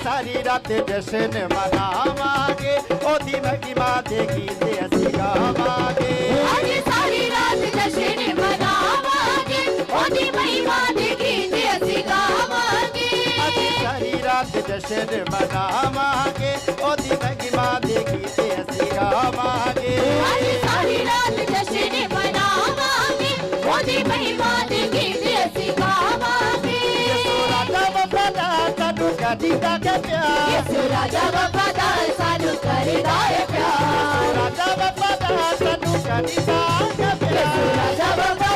सारी रात जश्न मनावांगे ओदी महिमा दे गीत असीं गावांगे आज सारी रात जश्न मनावांगे ओदी महिमा दे गीत असीं गावांगे असीं सारी रात जश्न मनावांगे ओदी महिमा दे गीत असीं गावांगे आज सारी रात जश्न मनावांगे ओदी महिमा दे गीत असीं गावांगे कदी तक प्यार यसु राजा वफादार सानू करदा है प्यार राजा वफादार सानू कदी तक प्यार यसु राजा वफादार